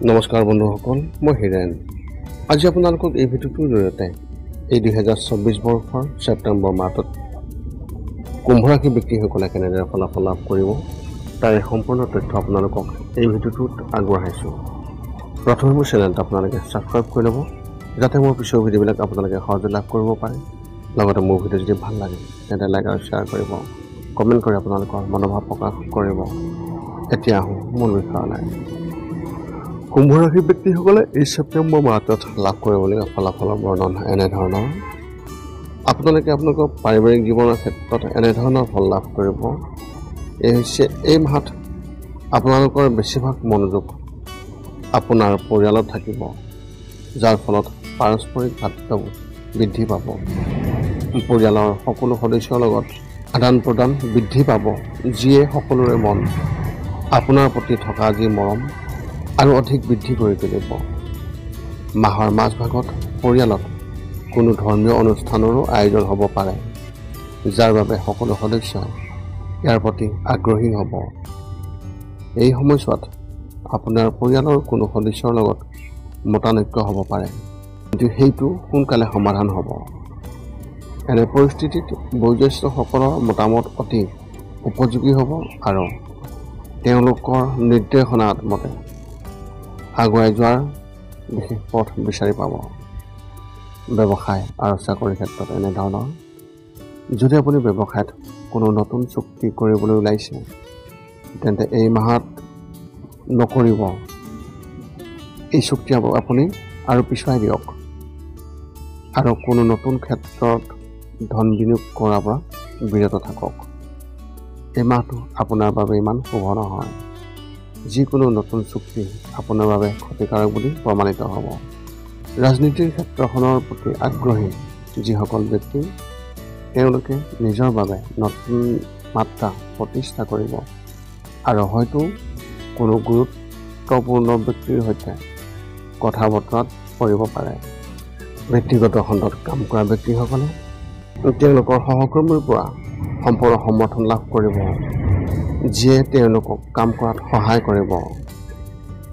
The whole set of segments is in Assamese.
নমস্কাৰ বন্ধুসকল, মই হিৰেণ। আজি আপোনালোকক এই ভিডিঅ'টোৰ জৰিয়তে এই 2024 বৰ্ষৰ ছেপ্টেম্বৰ মাহটোত কুম্ভ ৰাশি ব্যক্তিসকলে কেনেদৰে ফলাফল লাভ কৰিব তাৰ সম্পূৰ্ণ তথ্য আপোনালোকক এই ভিডিঅ'টোত আগবঢ়াইছোঁ। প্ৰথমে মোৰ চেনেলটো আপোনালোকে ছাবস্ক্ৰাইব কৰি ল'ব, যাতে মোৰ পিছৰ ভিডিঅ'বিলাক আপোনালোকে সহজে লাভ কৰিব পাৰে। লগতে মোৰ ভিডিঅ' যদি ভাল লাগে তেন্তে লাইক আৰু শ্বেয়াৰ কৰিব, কমেণ্ট কৰি আপোনালোকৰ মনোভাৱ প্ৰকাশ কৰিব। এতিয়া আহোঁ মূল বিষয়লৈ। কুম্ভ ৰাশি ব্যক্তিসকলে এই ছেপ্টেম্বৰ মাহটোত লাভ কৰিবলগীয়া ফলাফলৰ বৰ্ণন এনেধৰণৰ। আপোনালোকে আপোনালোকৰ পাৰিবাৰিক জীৱনৰ ক্ষেত্ৰত এনেধৰণৰ ফল লাভ কৰিব। এই মাহত আপোনালোকৰ বেছিভাগ মনোযোগ আপোনাৰ পৰিয়ালত থাকিব, যাৰ ফলত পাৰস্পৰিক ভাতৃত্ববোধ বৃদ্ধি পাব। পৰিয়ালৰ সকলো সদস্যৰ লগত আদান প্ৰদান বৃদ্ধি পাব, যিয়ে সকলোৰে মন আপোনাৰ প্ৰতি থকা যি মৰম আৰু অধিক বৃদ্ধি কৰি তুলিব। মাহৰ মাজভাগত পৰিয়ালত কোনো ধৰ্মীয় অনুষ্ঠানৰো আয়োজন হ'ব পাৰে, যাৰ বাবে সকলো সদস্যই ইয়াৰ প্ৰতি আগ্ৰহী হ'ব। এই সময়ছোৱাত আপোনাৰ পৰিয়ালৰ কোনো সদস্যৰ লগত মতানৈক্য হ'ব পাৰে, কিন্তু সেইটো সোনকালে সমাধান হ'ব। এনে পৰিস্থিতিত বয়োজ্যেষ্ঠসকলৰ মতামত অতি উপযোগী হ'ব আৰু তেওঁলোকৰ নিৰ্দেশনাত মতে আগুৱাই যোৱাৰ বিশেষ পথ বিচাৰি পাব। ব্যৱসায় আৰু চাকৰিৰ ক্ষেত্ৰত এনেধৰণৰ। যদি আপুনি ব্যৱসায়ত কোনো নতুন চুক্তি কৰিবলৈ ওলাইছে, তেন্তে এই মাহত নকৰিব। এই চুক্তি আপুনি আৰু পিছুৱাই দিয়ক আৰু কোনো নতুন ক্ষেত্ৰত ধন বিনিয়োগ কৰাৰ পৰা বিৰত থাকক। এই মাহটো আপোনাৰ বাবে ইমান শুভ নহয়। যিকোনো নতুন চুক্তি আপোনাৰ বাবে ক্ষতিকাৰক বুলি প্ৰমাণিত হ'ব। ৰাজনীতিৰ ক্ষেত্ৰখনৰ প্ৰতি আগ্ৰহী যিসকল ব্যক্তি, তেওঁলোকে নিজৰ বাবে নতুন মাত্ৰা প্ৰতিষ্ঠা কৰিব আৰু হয়তো কোনো গুৰুত্বপূৰ্ণ ব্যক্তিৰ সৈতে কথা বতৰাত পৰিব পাৰে। ব্যক্তিগত খণ্ডত কাম কৰা ব্যক্তিসকলে তেওঁলোকৰ সহকৰ্মীৰ পৰা সম্পূৰ্ণ সমৰ্থন লাভ কৰিব, যিয়ে তেওঁলোকক কাম কৰাত সহায় কৰিব।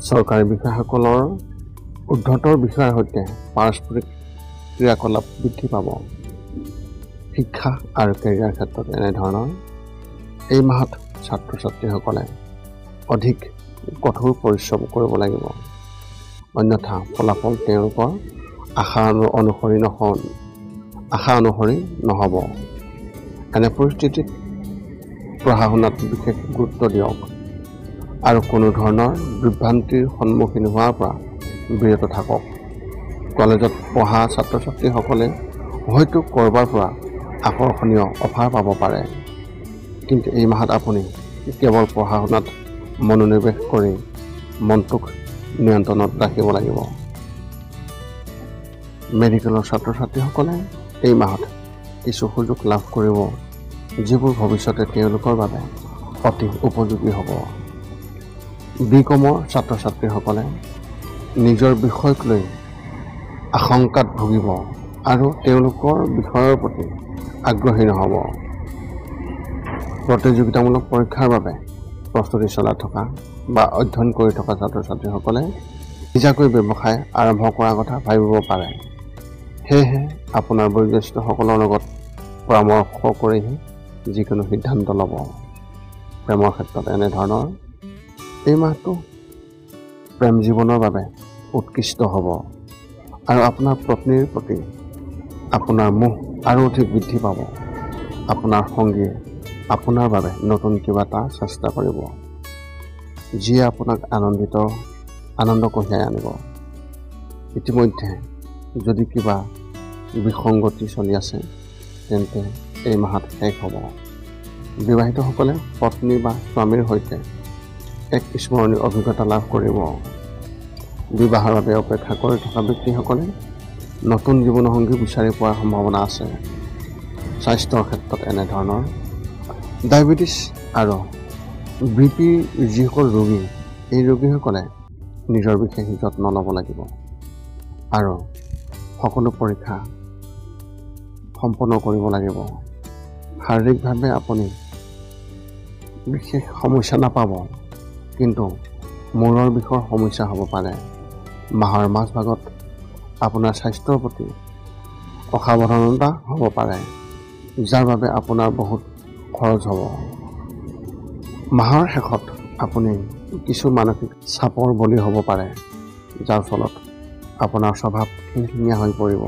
চৰকাৰী বিষয়াসকলৰ ঊৰ্ধ্বতৰ বিষয়াৰ সৈতে পাৰস্পৰিক ক্ৰিয়াকলাপ বৃদ্ধি পাব। শিক্ষা আৰু কেৰিয়াৰ ক্ষেত্ৰত এনেধৰণৰ। এই মাহত ছাত্ৰ ছাত্ৰীসকলে অধিক কঠোৰ পৰিশ্ৰম কৰিব লাগিব, অন্যথা ফলাফল তেওঁলোকৰ আশা অনুসৰি নহ'ব। এনে পৰিস্থিতিত পঢ়া শুনাত বিশেষ গুৰুত্ব দিয়ক আৰু কোনো ধৰণৰ বিভ্ৰান্তিৰ সন্মুখীন হোৱাৰ পৰা বিৰত থাকক। কলেজত পঢ়া ছাত্ৰ ছাত্ৰীসকলে হয়তো ক'ৰবাৰ পৰা আকৰ্ষণীয় অফাৰ পাব পাৰে, কিন্তু এই মাহত আপুনি কেৱল পঢ়া শুনাত মনোনিৱেশ কৰি মনটোক নিয়ন্ত্ৰণত ৰাখিব লাগিব। মেডিকেলৰ ছাত্ৰ ছাত্ৰীসকলে এই মাহত কিছু সুযোগ লাভ কৰিব, যিবোৰ ভৱিষ্যতে তেওঁলোকৰ বাবে অতি উপযোগী হ'ব। বিকমৰ ছাত্ৰ ছাত্ৰীসকলে নিজৰ বিষয়ক লৈ আশংকাত ভুগিব আৰু তেওঁলোকৰ বিষয়ৰ প্ৰতি আগ্ৰহী নহ'ব। প্ৰতিযোগিতামূলক পৰীক্ষাৰ বাবে প্ৰস্তুতি চলাই থকা বা অধ্যয়ন কৰি থকা ছাত্ৰ ছাত্ৰীসকলে নিজাকৈ ব্যৱসায় আৰম্ভ কৰাৰ কথা ভাবিব পাৰে। সেয়েহে আপোনাৰ বয়োজ্যেষ্ঠসকলৰ লগত পৰামৰ্শ কৰিহে যিকোনো সিদ্ধান্ত ল'ব। প্ৰেমৰ ক্ষেত্ৰত এনেধৰণৰ। এই মাহটো প্ৰেম জীৱনৰ বাবে উৎকৃষ্ট হ'ব আৰু আপোনাৰ পত্নীৰ প্ৰতি আপোনাৰ মোহ আৰু অধিক বৃদ্ধি পাব। আপোনাৰ সংগীয়ে আপোনাৰ বাবে নতুন কিবা এটা চেষ্টা কৰিব, যিয়ে আপোনাক আনন্দ কঢ়িয়াই আনিব। ইতিমধ্যে যদি কিবা বিসংগতি চলি আছে, তেন্তে এই মাহত শেষ হ'ব। বিবাহিতসকলে পত্নী বা স্বামীৰ সৈতে এক স্মৰণীয় অভিজ্ঞতা লাভ কৰিব। বিবাহৰ বাবে অপেক্ষা কৰি থকা ব্যক্তিসকলে নতুন জীৱনসংগী বিচাৰি পোৱাৰ সম্ভাৱনা আছে। স্বাস্থ্যৰ ক্ষেত্ৰত এনেধৰণৰ। ডায়েবেটিছ আৰু BP যিসকল ৰোগী, এই ৰোগীসকলে নিজৰ বিশেষ যত্ন ল'ব লাগিব আৰু সকলো পৰীক্ষা সম্পন্ন কৰিব লাগিব। শাৰীৰিকভাৱে আপুনি বিশেষ সমস্যা নাপাব, কিন্তু মূৰৰ বিষৰ সমস্যা হ'ব পাৰে। মাহৰ মাজভাগত আপোনাৰ স্বাস্থ্যৰ প্ৰতি অসাৱধানতা হ'ব পাৰে, যাৰ বাবে আপোনাৰ বহুত খৰচ হ'ব। মাহৰ শেষত আপুনি কিছু মানসিক চাপৰ বলি হ'ব পাৰে, যাৰ ফলত আপোনাৰ স্বভাৱ খিংখিঙীয়া হৈ পৰিব।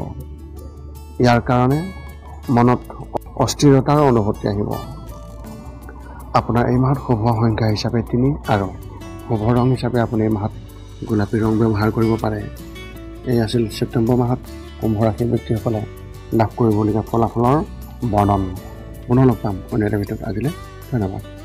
ইয়াৰ কাৰণে মনত অস্থিৰতাৰ অনুভূতি আহিব। আপোনাৰ এই মাহত শুভ সংখ্যা হিচাপে 3 আৰু শুভ ৰং হিচাপে আপুনি এই মাহত গোলাপী ৰং ব্যৱহাৰ কৰিব পাৰে। এই আছিল ছেপ্টেম্বৰ মাহত কুম্ভ ৰাশিৰ ব্যক্তিসকলে লাভ কৰিবলগীয়া ফলাফলৰ বৰ্ণন। পুনৰ লগ পাম অন্য এটা ভিডিঅ'ত। আজিলৈ ধন্যবাদ।